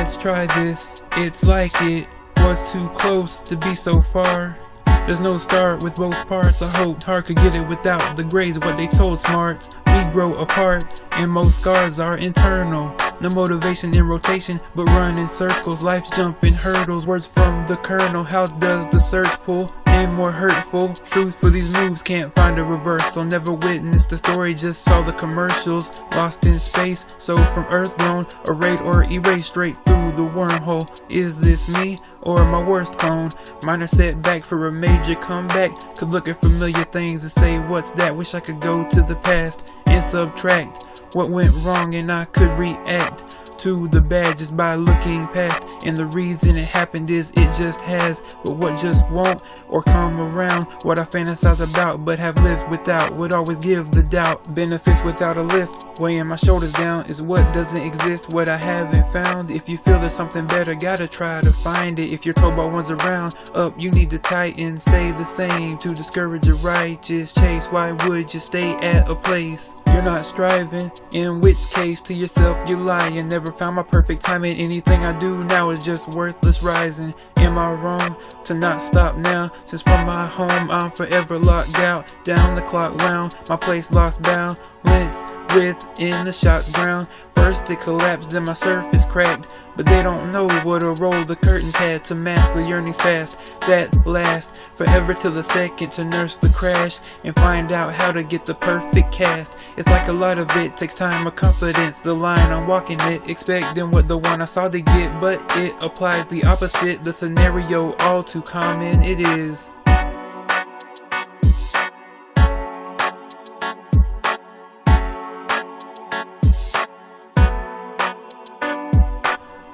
let's try this. It's like it was too close to be so far. There's no start with both parts. I hoped hard could get it without the grades, what they told smarts. We grow apart, and most scars are internal. No motivation in rotation, but run in circles. Life's jumping hurdles, words from the kernel. How does the search pull? And more hurtful truth for these moves, can't find a reversal. Never witnessed the story, just saw the commercials. Lost in space, so from Earth grown, arrayed or erased straight through the wormhole. Is this me or my worst clone? Minor setback for a major comeback. Could look at familiar things and say, what's that? Wish I could go to the past and subtract what went wrong, and I could react to the bad just by looking past. And the reason it happened is it just has, but what just won't or come around. What I fantasize about but have lived without would always give the doubt. Benefits without a lift, weighing my shoulders down is what doesn't exist, what I haven't found. If you feel there's something better, gotta try to find it. If you're told by one's around up, you need to tighten, say the same to discourage a righteous chase. Why would you stay at a place you're not striving? In which case to yourself you lie and never found my perfect timing. Anything I do now is just worthless rising. Am I wrong to not stop now? Since from my home I'm forever locked out. Down the clock wound, my place lost balance within the shocked ground. First it collapsed, then my surface cracked. But they don't know what a role the curtains had to mask the yearnings past that last forever till the second to nurse the crash and find out how to get the perfect cast. It's like a lot of it takes time or confidence. The line I'm walking it, expecting what the one I saw to get, but it applies the opposite. The scenario all too common it is.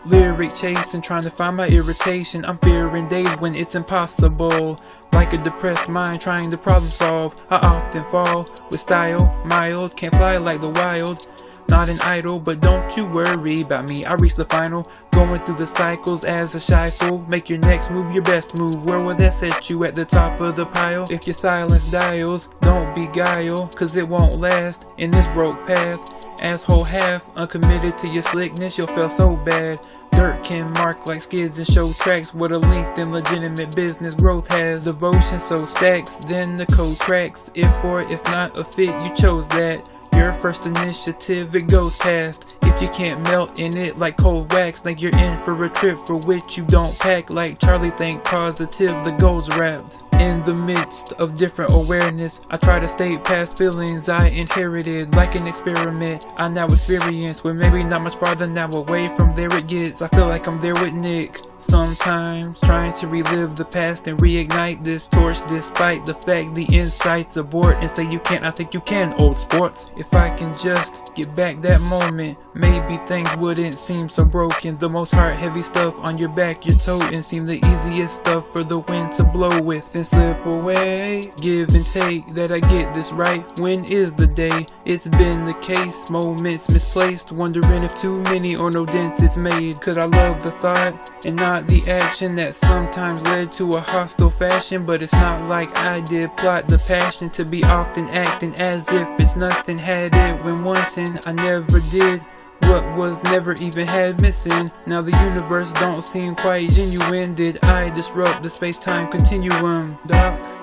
Lyric chasing, trying to find my irritation. I'm fearing days when it's impossible. Like a depressed mind trying to problem solve. I often fall with style, mild. Can't fly like the wild. Not an idol, but don't you worry about me. I reach the final, going through the cycles as a shy fool. Make your next move your best move. Where will that set you at the top of the pile? If your silence dials, don't beguile, cause it won't last in this broke path. Asshole half, uncommitted to your slickness, you'll feel so bad. Dirt can mark like skids and show tracks. What a length in legitimate business growth has. Devotion so stacks, then the code cracks. If or if not a fit, you chose that. Your first initiative, it goes past. If you can't melt in it like cold wax, think you're in for a trip for which you don't pack. Like Charlie, think positive, the goal's wrapped. In the midst of different awareness, I try to stay past feelings I inherited. Like an experiment I now experience, where maybe not much farther now away from there it gets. I feel like I'm there with Nick sometimes, trying to relive the past and reignite this torch, despite the fact the insights abort and say you can't. I think you can, old sports. If I can just get back that moment, maybe things wouldn't seem so broken. The most heart heavy stuff on your back you're toting seem the easiest stuff for the wind to blow with and slip away. Give and take, that I get this right. When is the day? It's been the case, moments misplaced, wondering if too many or no dents it's made. Could I love the thought and not the action that sometimes led to a hostile fashion? But it's not like I did plot the passion to be often acting as if it's nothing. Had it when wanting, I never did what was never even had missing. Now the universe don't seem quite genuine. Did I disrupt the space-time continuum, Doc?